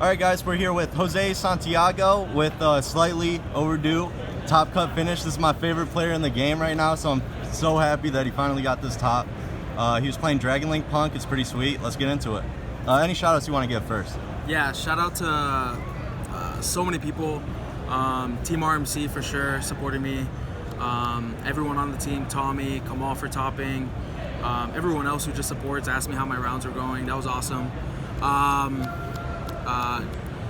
All right, guys, we're here with Jose Santiago with a slightly overdue top cut finish. This is my favorite player in the game right now, so I'm so happy that he finally got this top. He was playing Dragon Link Punk. It's pretty sweet. Let's get into it. Any shout outs you want to give first? Yeah, shout out to so many people. Team RMC for sure, supporting me. Everyone on the team, Tommy, Kamal for topping. Everyone else who just supports, asked me how my rounds are going. That was awesome.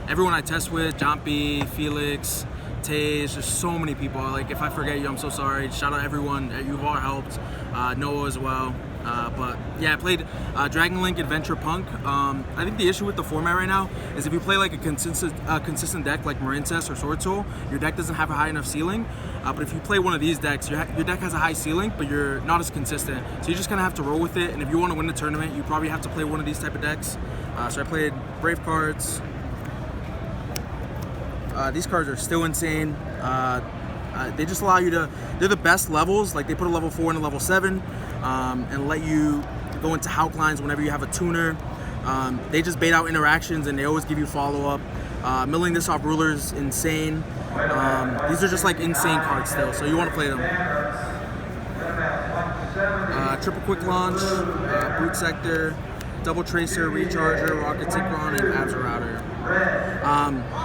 Everyone I test with, Jumpy, Felix, Tage, there's so many people. Like, if I forget you, I'm so sorry. Shout out everyone. You've all helped. Noah as well. But yeah, I played Dragon Link Adventure Punk. I think the issue with the format right now is if you play like a consistent deck like Marincess or Sword Soul, your deck doesn't have a high enough ceiling. But if you play one of these decks, your deck has a high ceiling, but you're not as consistent. So you just kind of have to roll with it. And if you want to win the tournament, you probably have to play one of these type of decks. So I played Brave cards. These cards are still insane. They just allow you to, they're the best levels. Like, they put a level 4 and a level 7 and let you go into Hulk lines whenever you have a tuner. They just bait out interactions and they always give you follow-up. Milling this off Ruler is insane. These are just like insane cards still, so you want to play them. Triple Quick Launch, Boot Sector, Double Tracer, Recharger, Rocket Synchron, and Abs Router.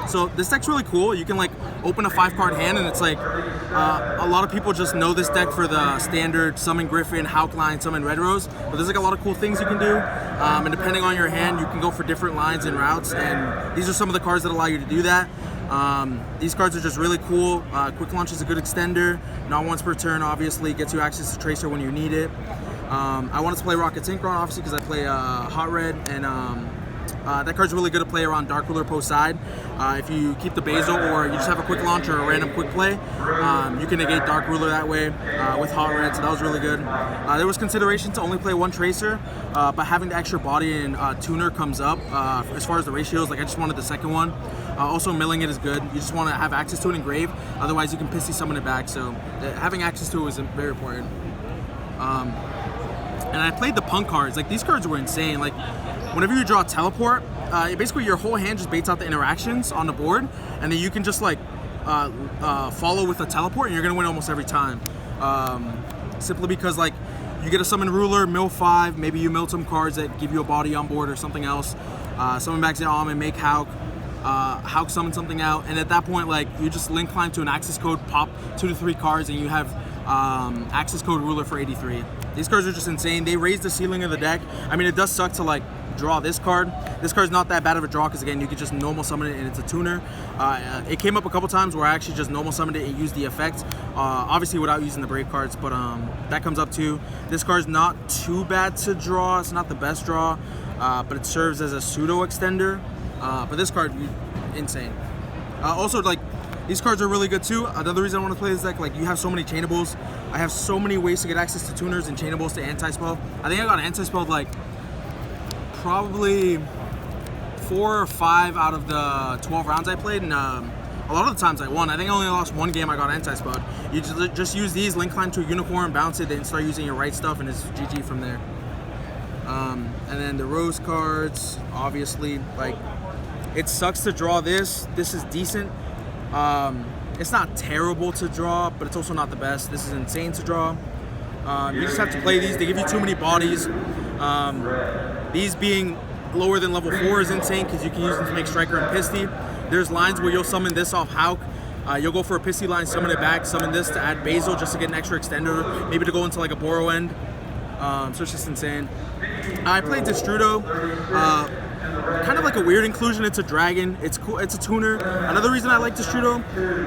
So this deck's really cool. You can like open a 5-card hand, and it's like a lot of people just know this deck for the standard Summon Griffin, Hulk line, Summon Red Rose, but there's like a lot of cool things you can do, and depending on your hand, you can go for different lines and routes, and these are some of the cards that allow you to do that. These cards are just really cool. Quick Launch is a good extender, not once per turn, obviously, gets you access to Tracer when you need it. I wanted to play Rocket Synchron, obviously, because I play Hot Red, and that card's really good to play around Dark Ruler post side. If you keep the Basil, or you just have a Quick Launch or a random quick play, you can negate Dark Ruler that way with Hot Red, so that was really good. There was consideration to only play one Tracer, but having the extra body and tuner comes up as far as the ratios. Like, I just wanted the second one. Also, milling it is good. You just want to have access to it in grave, otherwise you can pissy summon it back, so having access to it was very important. And I played the Punk cards. Like, these cards were insane. Like, whenever you draw a teleport, basically your whole hand just baits out the interactions on the board, and then you can just like follow with a teleport, and you're gonna win almost every time. Simply because like you get a Summon Ruler, mill 5, maybe you mill some cards that give you a body on board or something else. Summon back the Almond, make Hulk. Hulk summon something out, and at that point, like, you just link climb to an access code, pop 2 to 3 cards, and you have access code Ruler for 83. These cards are just insane. They raise the ceiling of the deck. I mean, it does suck to like draw this card. This card's not that bad of a draw because, again, you could just normal summon it and it's a tuner. It came up a couple times where I actually just normal summoned it and used the effect, obviously without using the Brave cards, but that comes up too. This card's not too bad to draw. It's not the best draw, but it serves as a pseudo extender. But this card, insane. Also, like, these cards are really good too. Another reason I want to play this deck, like, you have so many chainables. I have so many ways to get access to tuners and chainables to anti-spell. I think I got anti-spelled like probably 4 or 5 out of the 12 rounds I played, and a lot of the times I won. I think I only lost one game I got anti-spelled. You just use these, link climb to a unicorn, bounce it, then start using your right stuff, and it's GG from there. And then the Rose cards, obviously, like, it sucks to draw this. This is decent. It's not terrible to draw, but it's also not the best. This is insane to draw. You just have to play these. They give you too many bodies. These being lower than level 4 is insane because you can use them to make Striker and Pisty. There's lines where you'll summon this off Hulk. You'll go for a Pisty line, summon it back, summon this to add Basil just to get an extra extender, maybe to go into like a Boro end. So it's just insane. I played Destrudo. Kind of like a weird inclusion. It's a dragon. It's cool. It's a tuner. Another reason I liked Destrudo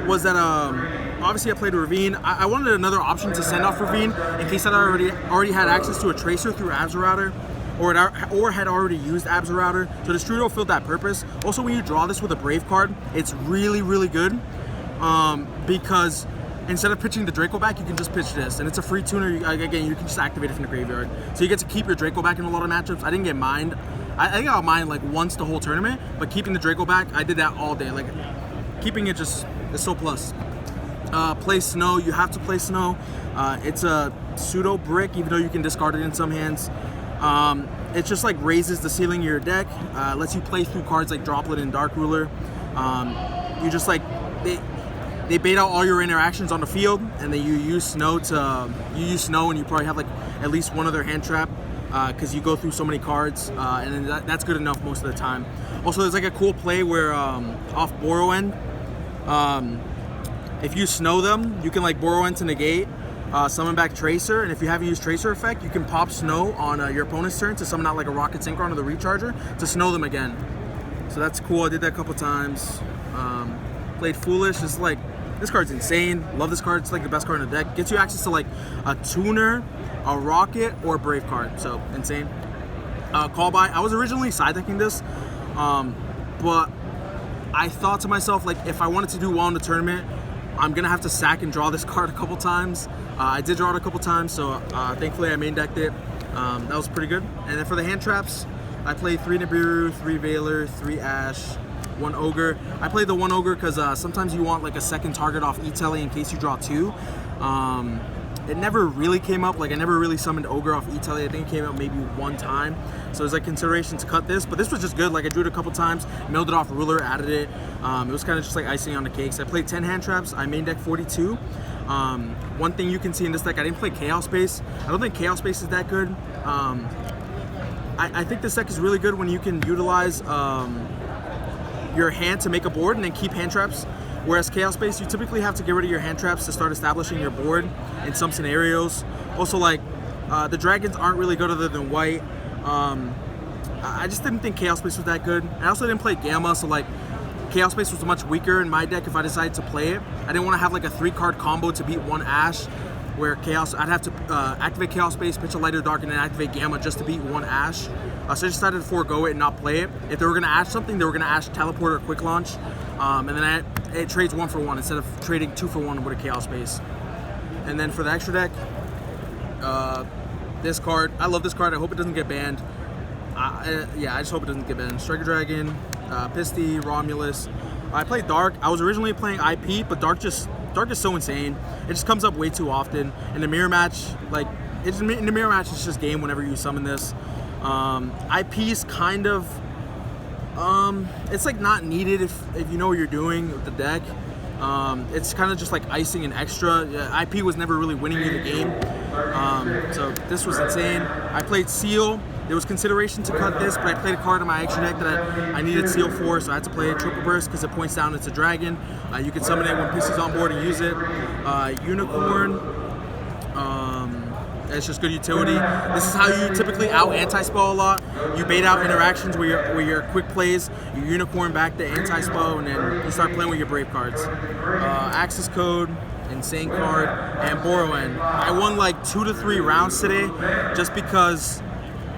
was that obviously I played Ravine. I wanted another option to send off Ravine in case I already had access to a Tracer through Abs Router, or had already used Abs Router. So Destrudo filled that purpose. Also, when you draw this with a Brave card, it's really, really good because instead of pitching the Draco back, you can just pitch this, and it's a free tuner. Again, you can just activate it from the graveyard, so you get to keep your Draco back in a lot of matchups. I didn't get mined. I think I got mine like once the whole tournament, but keeping the Draco back, I did that all day. Like, keeping it just is so plus. Play Snow. You have to play Snow. It's a pseudo brick, even though you can discard it in some hands. it just like raises the ceiling of your deck, lets you play through cards like Droplet and Dark Ruler. You just like they bait out all your interactions on the field, and then you use Snow and you probably have like at least one other hand trap because you go through so many cards, and then that's good enough most of the time. Also, there's like a cool play where off Borrow End, if you Snow them, you can like Borrow End to negate, summon back Tracer, and if you haven't used Tracer effect, you can pop Snow on your opponent's turn to summon out like a Rocket Synchron or the Recharger to Snow them again. So that's cool. I did that a couple times. Played Foolish. This card's insane. Love this card. It's like the best card in the deck. Gets you access to like a Tuner, a Rocket, or a Brave card. So insane. Call by. I was originally side decking this, but I thought to myself, like, if I wanted to do well in the tournament, I'm gonna have to sack and draw this card a couple times. I did draw it a couple times, so thankfully I main decked it. That was pretty good. And then for the hand traps, I played 3 Nibiru, 3 Veiler, 3 Ash, 1 Ogre. I played the 1 Ogre because sometimes you want like a second target off E-Tele in case you draw 2. It never really came up. Like I never really summoned Ogre off E-Tele. I think it came out maybe one time. So it was like consideration to cut this, but this was just good. Like I drew it a couple times, milled it off Ruler, added it. It was kind of just like icing on the cakes. I played 10 hand traps. I main deck 42. One thing you can see in this deck, I didn't play Chaos Space. I don't think Chaos Space is that good. I think this deck is really good when you can utilize your hand to make a board and then keep hand traps. Whereas Chaos Space, you typically have to get rid of your hand traps to start establishing your board in some scenarios. Also, like, the dragons aren't really good other than white. I just didn't think Chaos Space was that good. I also didn't play Gamma, so like, Chaos Space was much weaker in my deck if I decided to play it. I didn't want to have like a 3-card combo to beat 1 Ash, where I'd have to activate Chaos Space, pitch a Lighter Dark, and then activate Gamma just to beat 1 Ash. So I just decided to forego it and not play it. If they were going to Ash something, they were going to Ash Teleport or Quick Launch. And then it trades 1 for 1 instead of trading 2 for 1 with a Chaos Space. And then for the extra deck, this card, I love this card. I hope it doesn't get banned. Yeah, I just hope it doesn't get banned. Striker Dragon, Pisty, Romulus. I played Dark. I was originally playing IP, but Dark is so insane. It just comes up way too often. In the mirror match, like in the mirror match, it's just game whenever you summon this. IP is kind of, it's like not needed if you know what you're doing with the deck. It's kind of just like icing and extra. IP was never really winning me the game. So this was insane. I played Seal. There was consideration to cut this, but I played a card in my extra deck that I needed Seal for, so I had to play a Triple Burst because it points down it's a dragon. You can summon it when Pisty's on board and use it. Unicorn. It's just good utility. This is how you typically out anti-spell a lot. You bait out interactions where your quick plays, you unicorn back the anti-spell, and then you start playing with your brave cards. Access Code, insane card, and Borrow End. I won like 2 to 3 rounds today just because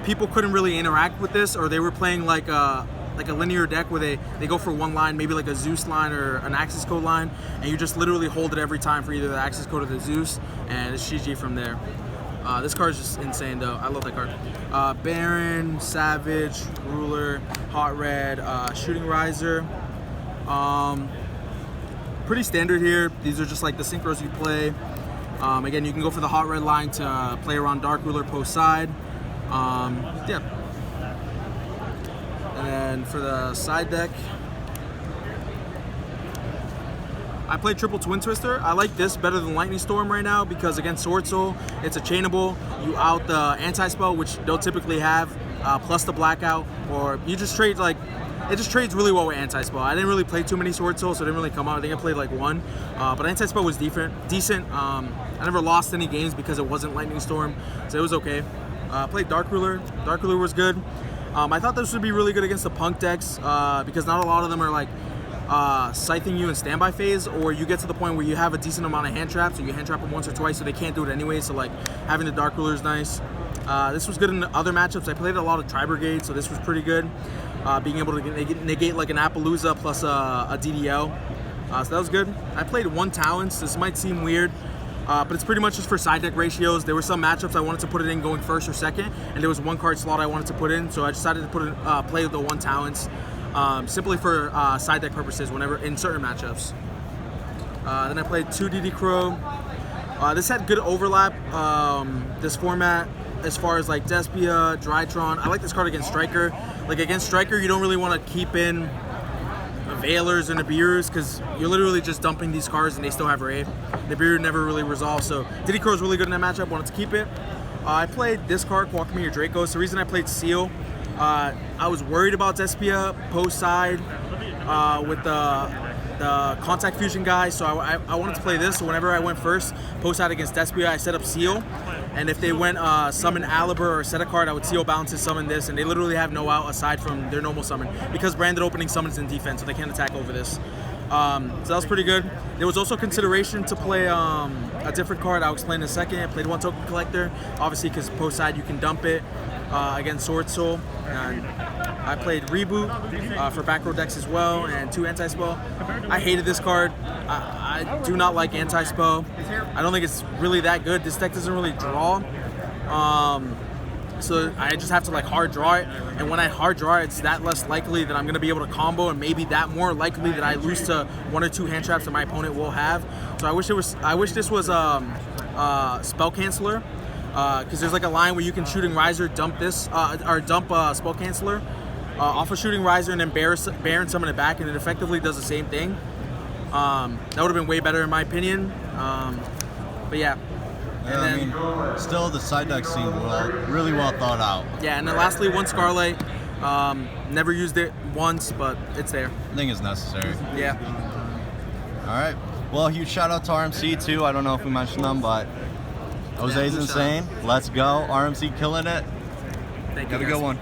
people couldn't really interact with this, or they were playing like a linear deck where they go for 1 line, maybe like a Zeus line or an Access Code line, and you just literally hold it every time for either the Access Code or the Zeus, and it's GG from there. This card is just insane though. I love that card. Baron, Savage, Ruler, Hot Red, Shooting Riser. Pretty standard here. These are just like the synchros you play. Again, you can go for the Hot Red line to play around Dark Ruler post side. Yeah. And then for the side deck, I played Triple Twin Twister. I like this better than Lightning Storm right now because against Sword Soul, it's a chainable. You out the anti-spell, which they'll typically have, plus the blackout, or you just trade like, it just trades really well with anti-spell. I didn't really play too many Sword Soul, so it didn't really come out. I think I played like 1, but anti-spell was decent. I never lost any games because it wasn't Lightning Storm, so it was okay. Played Dark Ruler. Dark Ruler was good. I thought this would be really good against the Punk decks because not a lot of them are like scything you in standby phase, or you get to the point where you have a decent amount of hand traps, or you hand trap them once or twice, so they can't do it anyway. So like having the Dark Ruler is nice. This was good in the other matchups. I played a lot of Tri-Brigade, so this was pretty good. Being able to negate like an Appaloosa plus a DDL. So that was good. I played 1 Talents. This might seem weird, but it's pretty much just for side deck ratios. There were some matchups I wanted to put it in going first or second, and there was 1 card slot I wanted to put in, so I decided to put in, play the 1 Talents. Simply for side deck purposes whenever in certain matchups. Then I played 2 DD Crow. This had good overlap, this format. as far as like Despia, Drytron. I like this card against Striker. Like against Striker, you don't really want to keep in Veilers and Nibiru's because you're literally just dumping these cards and they still have Raid. Nibiru never really resolves, so Diddy Crow is really good in that matchup. Wanted to keep it. I played this card, Qualcomm or Dracos. The reason I played Seal, I was worried about Despia post side with the Contact Fusion guy, so I wanted to play this. So whenever I went first, post side against Despia, I set up Seal. And if they went summon Aliber or set a card, I would Seal Bounces, summon this, and they literally have no out aside from their normal summon because branded opening summons in defense, so they can't attack over this. So that was pretty good. There was also consideration to play a different card. I'll explain in a second. I played 1 Token Collector, obviously because post side you can dump it against Sword Soul. And I played Reboot for back row decks as well, and 2 Anti-Spell. I hated this card. I do not like Anti-Spell. I don't think it's really that good. This deck doesn't really draw. So I just have to like hard draw it, and when I hard draw it, it's that less likely that I'm going to be able to combo, and maybe that more likely that I lose to 1 or 2 hand traps that my opponent will have. So I wish this was Spell Canceller, because there's like a line where you can Shooting Riser, dump this, or dump Spell Canceller off of Shooting Riser, and then Baron summon it back, and it effectively does the same thing. That would have been way better in my opinion. But yeah. Yeah, I mean, still the side deck seemed really well thought out. Yeah, and then lastly, 1 Scarlet. Never used it once, but it's there. I think it's necessary. Yeah. All right. Well, huge shout out to RMC too. I don't know if we mentioned them, but Jose's insane. Let's go. RMC killing it. Thank you. Have a good one.